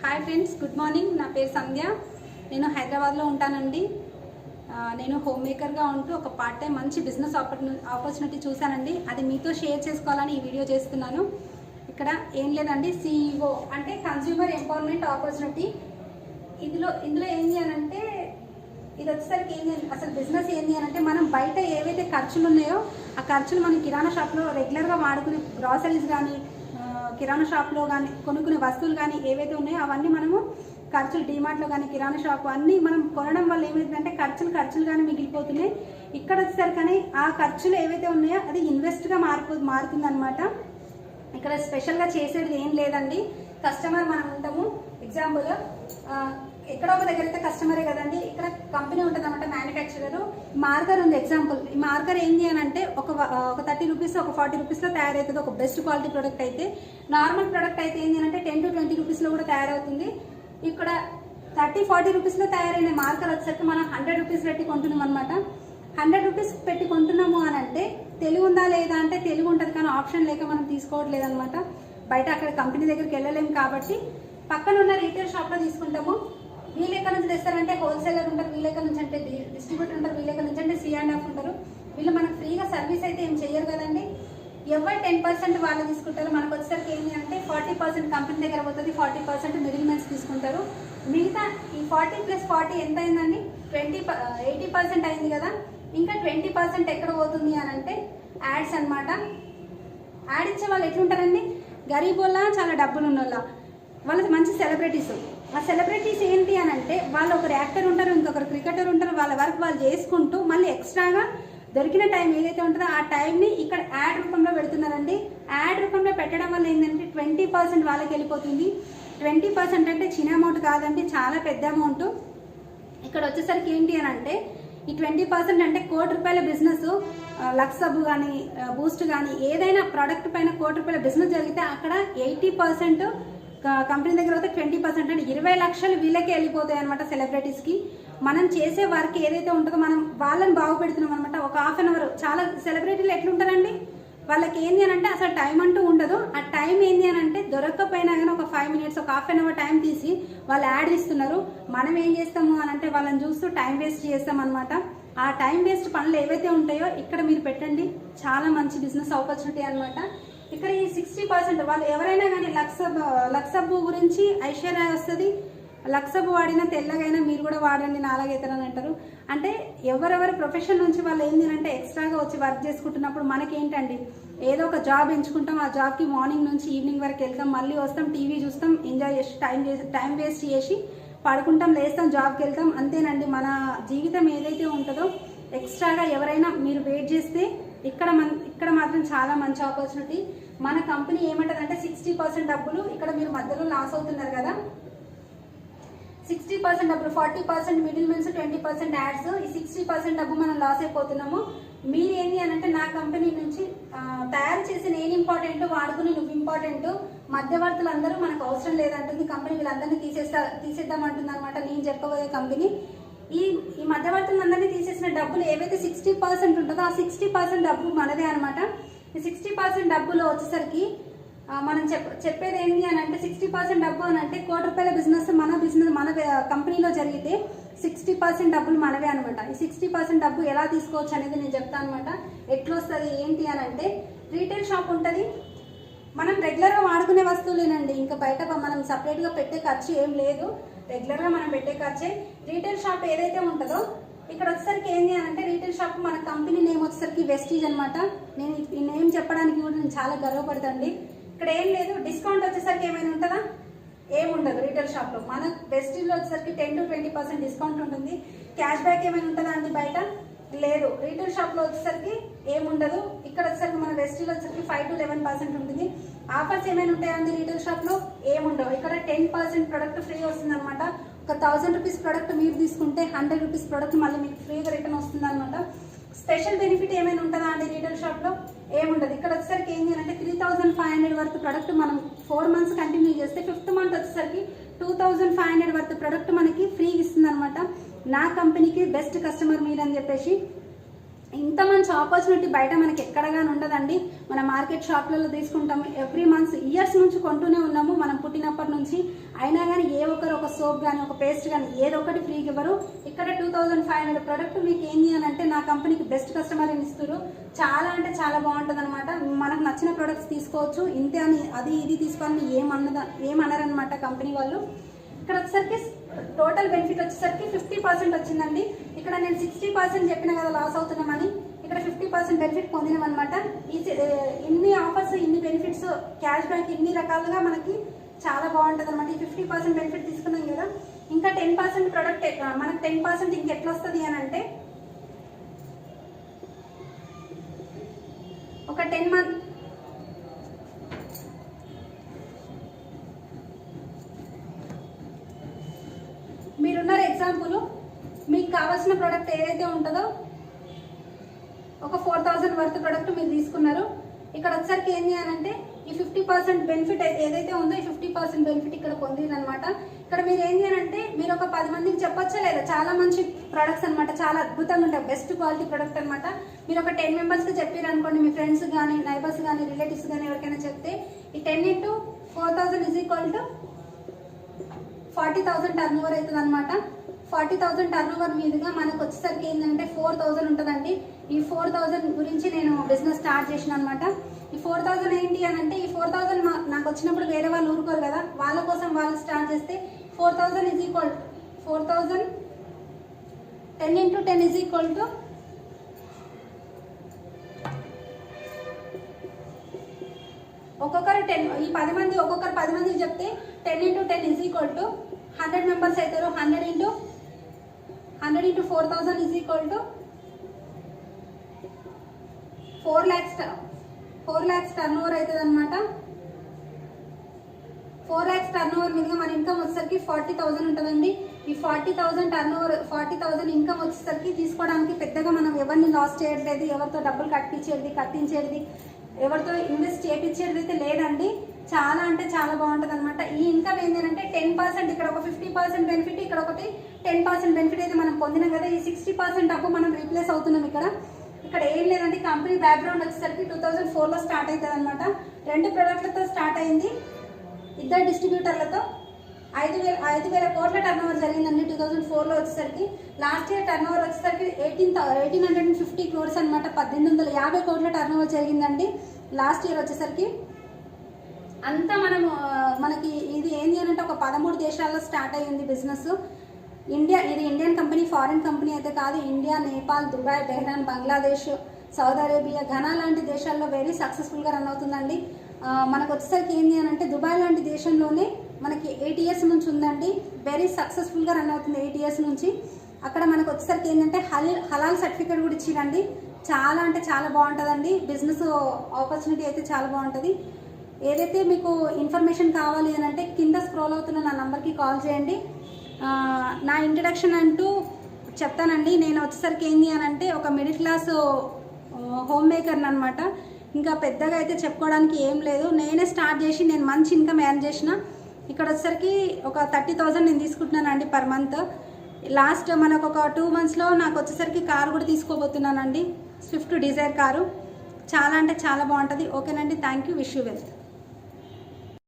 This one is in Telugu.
Hi friends, good morning. నా పేరు సంధ్య. నేను హైదరాబాద్లో ఉంటానండి. నేను హోమ్ మేకర్గా ఉంటూ ఒక పార్ట్ టైం మంచి బిజినెస్ ఆపర్చునిటీ చూశానండి. అది మీతో షేర్ చేసుకోవాలని ఈ వీడియో చేస్తున్నాను. ఇక్కడ ఏం లేదండి, CEO అంటే కన్స్యూమర్ ఎంపవర్మెంట్ ఆపర్చునిటీ. ఇందులో ఏంటి అని అంటే, ఇది వచ్చేసరికి ఏంటి అసలు బిజినెస్ ఏంటి అని అంటే, మనం బయట ఏవైతే ఖర్చులు ఉన్నాయో ఆ ఖర్చులు మనం కిరాణా షాప్లో రెగ్యులర్గా వాడుకునే గ్రాసరీస్ కానీ, కిరాణా షాప్లో కానీ కొనుక్కునే వస్తువులు కానీ ఏవైతే ఉన్నాయో అవన్నీ మనము ఖర్చులు డిమార్ట్లో కానీ కిరాణా షాప్ అన్నీ మనం కొనడం వల్ల ఏమైందంటే ఖర్చులు కానీ మిగిలిపోతున్నాయి. ఇక్కడ వచ్చేసరికి ఆ ఖర్చులు ఏవైతే ఉన్నాయో అది ఇన్వెస్ట్గా మారుతుందన్నమాట. ఇక్కడ స్పెషల్గా చేసేది ఏం లేదండి. కస్టమర్ మనం ఉంటాము. ఎగ్జాంపుల్ ఎక్కడో ఒక దగ్గర అయితే కస్టమరే కదండి. ఇక్కడ కంపెనీ ఉంటుంది అనమాట, మ్యానుఫ్యాక్చరర్. మార్కర్ ఉంది ఎగ్జాంపుల్. ఈ మార్కర్ ఏంటి అని అంటే ఒక 30 రూపీస్, ఒక 40 రూపీస్లో తయారవుతుంది. ఒక బెస్ట్ క్వాలిటీ ప్రోడక్ట్ అయితే. నార్మల్ ప్రోడక్ట్ అయితే ఏంటి అంటే 10 to 20 రూపీస్లో కూడా తయారవుతుంది. ఇక్కడ 30-40 రూపీస్లో తయారైన మార్కర్ వచ్చేసరికి మనం 100 రూపీస్ పెట్టి కొంటున్నాం అనమాట. 100 రూపీస్ పెట్టి కొంటున్నాము అని అంటే తెలుగు ఉందా లేదా అంటే తెలుగు ఉంటుంది, కానీ ఆప్షన్ లేక మనం తీసుకోవట్లేదు అనమాట. బయట అక్కడ కంపెనీ దగ్గరికి వెళ్ళలేము కాబట్టి పక్కన ఉన్న రీటైల్ షాప్లో తీసుకుంటాము. వీళ్ళు ఎక్కడి నుంచి తెస్తారంటే హోల్సేలర్ ఉంటారు, వీళ్ళ ఎక్కడి నుంచి అంటే డిస్ట్రిబ్యూటర్ ఉంటారు, వీళ్ళ ఎక్కడి నుంచి అంటే C&F ఉంటారు. వీళ్ళు మనకు ఫ్రీగా సర్వీస్ అయితే ఏం చెయ్యరు కదండి. ఎవరు 10% వాళ్ళు తీసుకుంటారు. మనకు వచ్చేసరికి ఏంటి అంటే 40% కంపెనీ దగ్గర పోతుంది, 40% మిడిల్ మెన్స్ తీసుకుంటారు. మిగతా ఈ 40+40 ఎంత అయిందండి? 80% అయింది కదా. ఇంకా 20% ఎక్కడ పోతుంది అని అంటే యాడ్స్ అనమాట. యాడ్ ఇచ్చే వాళ్ళు ఎట్లుంటారండి? గరీబోళ్ళ, చాలా డబ్బులు ఉన్నోళ్ళ, వాళ్ళకి మంచి సెలబ్రిటీస్. ఆ సెలబ్రిటీస్ ఏంటి అని అంటే వాళ్ళు ఒకరు యాక్టర్ ఉంటారు, ఇంకొకరు క్రికెటర్ ఉంటారు. వాళ్ళ వర్క్ వాళ్ళు చేసుకుంటూ మళ్ళీ ఎక్స్ట్రాగా దొరికిన టైం ఏదైతే ఉంటుందో ఆ టైంని ఇక్కడ యాడ్ రూపంలో పెడుతున్నారండి. యాడ్ రూపంలో పెట్టడం వల్ల ఏంటంటే 20% వాళ్ళకి వెళ్ళిపోతుంది. 20% అంటే చిన్న అమౌంట్ కాదండి, చాలా పెద్ద అమౌంట్. ఇక్కడ వచ్చేసరికి ఏంటి అని అంటే ఈ 20% అంటే ₹1,00,00,000 బిజినెస్, లక్స్ సబ్బు కానీ బూస్ట్ కానీ ఏదైనా ప్రోడక్ట్ పైన ₹1,00,00,000 బిజినెస్ జరిగితే అక్కడ 80% కంపెనీ దగ్గర అయితే 20% అంటే 20 లక్షలు వీళ్ళకే వెళ్ళిపోతాయి అనమాట, సెలబ్రిటీస్కి. మనం చేసే వర్క్ ఏదైతే ఉంటుందో మనం వాళ్ళని బాగుపెడుతున్నాం అనమాట. ఒక ½ అన్ అవర్. చాలా సెలబ్రిటీలు ఎట్లుంటారండి, వాళ్ళకి ఏంది అని అంటే అసలు టైం అంటూ ఉండదు. ఆ టైం ఏంది అని అంటే దొరకకపోయినా కానీ ఒక 5 minutes, ఒక ½ అన్ అవర్ టైం తీసి వాళ్ళు యాడ్ ఇస్తున్నారు. మనం ఏం చేస్తాము అని అంటే వాళ్ళని చూస్తూ టైం వేస్ట్ చేస్తాం అనమాట. ఆ టైం వేస్ట్ పనులు ఏవైతే ఉంటాయో ఇక్కడ మీరు పెట్టండి, చాలా మంచి బిజినెస్ ఆపర్చునిటీ అనమాట. ఇక్కడ ఈ 60% వాళ్ళు ఎవరైనా కానీ లక్స్ సబ్బు గురించి ఐశ్వర్య వస్తుంది. లక్స్ సబ్బు వాడినా తెల్లగైనా మీరు కూడా వాడండి నాలాగైతారని అంటారు. అంటే ఎవరెవరి ప్రొఫెషన్ నుంచి వాళ్ళు ఏంటి అంటే ఎక్స్ట్రాగా వచ్చి వర్క్ చేసుకుంటున్నప్పుడు మనకేంటండి ఏదో ఒక జాబ్ ఎంచుకుంటాం. ఆ జాబ్కి మార్నింగ్ నుంచి ఈవినింగ్ వరకు వెళ్తాం, మళ్ళీ వస్తాం, టీవీ చూస్తాం, ఎంజాయ్ చేసి టైం వేస్ట్ చేసి పడుకుంటాం, లేస్తాం, జాబ్కి వెళ్తాం, అంతేనండి. మన జీవితం ఏదైతే ఉంటుందో ఎక్స్ట్రాగా ఎవరైనా మీరు వెయిట్ చేస్తే ఇక్కడ మాత్రం చాలా మంచి ఆపర్చునిటీ. మన కంపెనీ ఏమంటదంటే 60% డబ్బులు ఇక్కడ మీరు మధ్యలో లాస్ అవుతున్నారు కదా. 60% డబ్బులు, 40% మిడిల్ మెన్స్, 20% యాడ్స్. ఈ 60% డబ్బు మనం లాస్ అయిపోతున్నాము. మీరు ఏంటి అని అంటే నా కంపెనీ నుంచి తయారు చేసి నేను ఇంపార్టెంట్, వాడుకుని నువ్వు ఇంపార్టెంట్, మధ్యవర్తులు అందరూ మనకు అవసరం లేదంటుంది కంపెనీ. వీళ్ళందరినీ తీసేద్దామంటుంది అనమాట నేను చెప్పబోయే కంపెనీ. ఈ మధ్యవర్తులందరినీ తీసేసిన డబ్బులు ఏవైతే 60% ఉంటుందో ఆ 60% డబ్బు మనదే అనమాట. ఈ 60% డబ్బులో వచ్చేసరికి మనం చెప్పేది ఏంటి అని అంటే 60% డబ్బు అని అంటే ₹1,00,00,000 బిజినెస్ మన కంపెనీలో జరిగితే 60% డబ్బులు మనవే అనమాట. ఈ 60% డబ్బు ఎలా తీసుకోవచ్చు అనేది నేను చెప్తాను అనమాట. ఎట్లా వస్తుంది ఏంటి అని అంటే రీటైల్ షాప్ ఉంటుంది, మనం రెగ్యులర్గా వాడుకునే వస్తువులేనండి. ఇంకా బయట మనం సపరేట్గా పెట్టే ఖర్చు ఏం లేదు, రెగ్యులర్గా మనం పెట్టే ఖర్చే. రీటైల్ షాప్ ఏదైతే ఉంటుందో ఇక్కడ వచ్చేసరికి ఏంటి అని అంటే రీటైల్ షాప్ మన కంపెనీ నేమ్ వచ్చేసరికి వెస్టీజ్ అనమాట. నేను ఈ నేమ్ చెప్పడానికి కూడా నేను చాలా గర్వపడతాండి. ఇక్కడ ఏం లేదు, డిస్కౌంట్ వచ్చేసరికి ఏమైనా ఉంటుందా? ఏముండదు రీటైల్ షాప్లో. మన వెస్టీజ్లో వచ్చేసరికి 10 to 20% డిస్కౌంట్ ఉంటుంది. క్యాష్ బ్యాక్ ఏమైనా ఉంటుందా అండి బయట? లేదు. రీటైల్ షాప్లో వచ్చేసరికి ఏముండదు. ఇక్కడ వచ్చేసరికి మన వెస్టీలో వచ్చేసరికి 5 to 11% ఉంటుంది. ఆఫర్స్ ఏమైనా ఉంటాయా అండి రీటైల్ షాప్లో? ఏముండవు. ఇక్కడ 10% ప్రొడక్ట్ ఫ్రీ వస్తుంది అనమాట. ఒక 1000 రూపీస్ ప్రొడక్ట్ మీరు తీసుకుంటే 100 రూపీస్ ప్రొడక్ట్ మళ్ళీ మీకు ఫ్రీగా రిటర్న్ వస్తుంది అనమాట. స్పెషల్ బెనిఫిట్ ఏమైనా ఉంటుందా అండి రీటైల్ షాప్లో? ఏముండదు. ఇక్కడ వచ్చేసరికి ఏంటి అంటే 3500 వరకు ప్రొడక్ట్ మనం 4 months కంటిన్యూ చేస్తే 5th month వచ్చేసరికి 2500 వరకు ప్రొడక్ట్ మనకి ఫ్రీగా ఇస్తుంది అనమాట. నా కంపెనీకి బెస్ట్ కస్టమర్ మీరు అని చెప్పేసి ఇంత మంచి ఆపర్చునిటీ బయట మనకి ఎక్కడగానే ఉండదండి. మన మార్కెట్ షాప్లలో తీసుకుంటాము, ఎవ్రీ మంత్స్ ఇయర్స్ నుంచి కొంటూనే ఉన్నాము మనం పుట్టినప్పటి నుంచి. అయినా కానీ ఏ ఒక్కరు ఒక సోప్ కానీ ఒక పేస్ట్ కానీ ఏదో ఒకటి ఫ్రీగా ఇవ్వరు. ఇక్కడ 2500 ప్రోడక్ట్ మీకు ఏంటి అని అంటే నా కంపెనీకి బెస్ట్ కస్టమర్ అని ఇస్తారు. చాలా అంటే చాలా బాగుంటుంది అనమాట. మనకు నచ్చిన ప్రోడక్ట్స్ తీసుకోవచ్చు. ఇంతే అని అది ఇది తీసుకోవాలని ఏమనరనమాట కంపెనీ వాళ్ళు. ఇక్కడ వచ్చేసరికి టోటల్ బెనిఫిట్ వచ్చేసరికి 50% వచ్చిందండి. ఇక్కడ నేను 60% చెప్పిన కదా లాస్ అవుతున్నామని, ఇక్కడ 50% బెనిఫిట్ పొందినామన్నమాట. ఇన్ని ఆఫర్స్, ఇన్ని బెనిఫిట్స్, క్యాష్ బ్యాక్ ఇన్ని రకాలుగా మనకి చాలా బాగుంటుంది అనమాట. ఈ 50% బెనిఫిట్ తీసుకున్నాం కదా, ఇంకా 10% ప్రొడక్ట్ మనకు 10% ఇంకెట్లా వస్తుంది అని అంటే ఒక 10 మంత్ మీరున్నారు. ఎగ్జాంపుల్ మీకు కావాల్సిన ప్రోడక్ట్ ఏదైతే ఉంటుందో ఒక 4000 వర్త్ ప్రోడక్ట్ మీరు తీసుకున్నారు. ఇక్కడ వచ్చేసరికి ఏంటి అని అంటే ఈ 50% బెనిఫిట్ ఏదైతే ఉందో ఈ 50% బెనిఫిట్ ఇక్కడ పొందిరనమాట. ఇక్కడ మీరు ఏంటి అని అంటే మీరు ఒక 10 మందికి చెప్పొచ్చా లేదా, చాలా మంచి ప్రొడక్ట్స్ అనమాట, చాలా అద్భుతంగా ఉంటాయి, బెస్ట్ క్వాలిటీ ప్రొడక్ట్ అనమాట. మీరు ఒక 10 మెంబర్స్కి చెప్పారు అనుకోండి, మీ ఫ్రెండ్స్ కానీ నైబర్స్ కానీ రిలేటివ్స్ కానీ ఎవరికైనా చెప్తే ఈ 10 × 4000 = 40,000 టర్న్ ఓవర్ అవుతుంది అనమాట. 40,000 టర్న్ ఓవర్ మీదుగా మనకు వచ్చేసరికి ఏంటంటే 4,000 ఉంటుందండి. ఈ 4,000 గురించి నేను బిజినెస్ స్టార్ట్ చేసిన అనమాట. ఈ 4,000 ఏంటి అని అంటే ఈ 4,000 నాకు వచ్చినప్పుడు వేరే వాళ్ళు ఊరుకోరు కదా, వాళ్ళ కోసం వాళ్ళు స్టార్ట్ చేస్తే 4,000 = 4,000 10 × 10 = ఒక్కొక్కరు 10 ఈ 10 మంది ఒక్కొక్కరు 10 మందికి చెప్తే 10 × 10 = 100 మెంబర్స్ అవుతారు. 100 × 4,000 = 4 lakhs టర్న్ ఓవర్ అవుతుంది అనమాట. 4 lakhs టర్న్ ఓవర్ మీద మన ఇన్కమ్ వచ్చేసరికి 40,000 ఉంటుందండి. ఈ 40,000 టర్న్ ఓవర్ 40,000 ఇన్కమ్ వచ్చేసరికి తీసుకోవడానికి పెద్దగా మనం ఎవరిని లాస్ చేయట్లేదు, ఎవరితో డబ్బులు కట్టించేది ఎవరితో ఇన్వెస్ట్ చేయించేది అయితే లేదండి. చాలా అంటే చాలా బాగుంటుంది అనమాట. ఈ ఇన్కమ్ ఏంటంటే 10% ఇక్కడ ఒక 50% బెనిఫిట్, ఇక్కడ ఒకటి 10% బెనిఫిట్ అయితే మనం పొందినాం కదా. ఈ 60% డబ్బు మనం రీప్లేస్ అవుతున్నాం. ఇక్కడ ఏం లేదంటే కంపెనీ బ్యాక్గ్రౌండ్ వచ్చేసరికి 2004లో స్టార్ట్ అవుతుంది అనమాట. 2 ప్రొడక్ట్లతో స్టార్ట్ అయింది, 2 డిస్ట్రిబ్యూటర్లతో 5,000 కోట్ల టర్న్ ఓవర్ జరిగిందండి 2004లో వచ్చేసరికి. లాస్ట్ ఇయర్ టర్న్ ఓవర్ వచ్చేసరికి 1,850 crores అనమాట. 1,850 కోట్ల టర్న్ ఓవర్ జరిగిందండి లాస్ట్ ఇయర్ వచ్చేసరికి. అంతా మనకి ఇది ఏంటి అని అంటే ఒక 13 దేశాల్లో స్టార్ట్ అయ్యింది బిజినెస్. ఇది ఇండియన్ కంపెనీ, ఫారిన్ కంపెనీ అయితే కాదు. India, Nepal, Dubai, బెహ్రాన్, Bangladesh, Saudi Arabia, Ghana లాంటి దేశాల్లో వెరీ సక్సెస్ఫుల్గా రన్ అవుతుందండి. మనకు వచ్చేసరికి ఏంటి అని అంటే దుబాయ్ లాంటి దేశంలోనే మనకి 8 years నుంచి ఉందండి. వెరీ సక్సెస్ఫుల్గా రన్ అవుతుంది 8 years నుంచి. అక్కడ మనకు వచ్చేసరికి ఏంటంటే హలాల్ సర్టిఫికేట్ కూడా ఇచ్చిరండి. చాలా అంటే చాలా బాగుంటుందండి. బిజినెస్ ఆపర్చునిటీ అయితే చాలా బాగుంటుంది. ఏదైతే మీకు ఇన్ఫర్మేషన్ కావాలి అని అంటే కింద స్క్రోల్ అవుతున్న నా నంబర్కి కాల్ చేయండి. నా ఇంట్రడక్షన్ అంటూ చెప్తానండి. నేను వచ్చేసరికి ఏంటి అని అంటే ఒక మిడిల్ క్లాస్ హోమ్ మేకర్ని అనమాట. ఇంకా పెద్దగా అయితే చెప్పుకోవడానికి ఏం లేదు. నేనే స్టార్ట్ చేసి నేను మంచి ఇన్కమ్ ఎర్న్ చేసిన. ఇక్కడ వచ్చేసరికి ఒక 30,000 నేను తీసుకుంటున్నానండి పర్ మంత్. లాస్ట్ మనకు ఒక 2 monthsలో నాకు వచ్చేసరికి కారు కూడా తీసుకోబోతున్నానండి, స్విఫ్ట్ డిజైర్ కారు. చాలా అంటే చాలా బాగుంటుంది. ఓకేనండి, thank you, wish you wealth.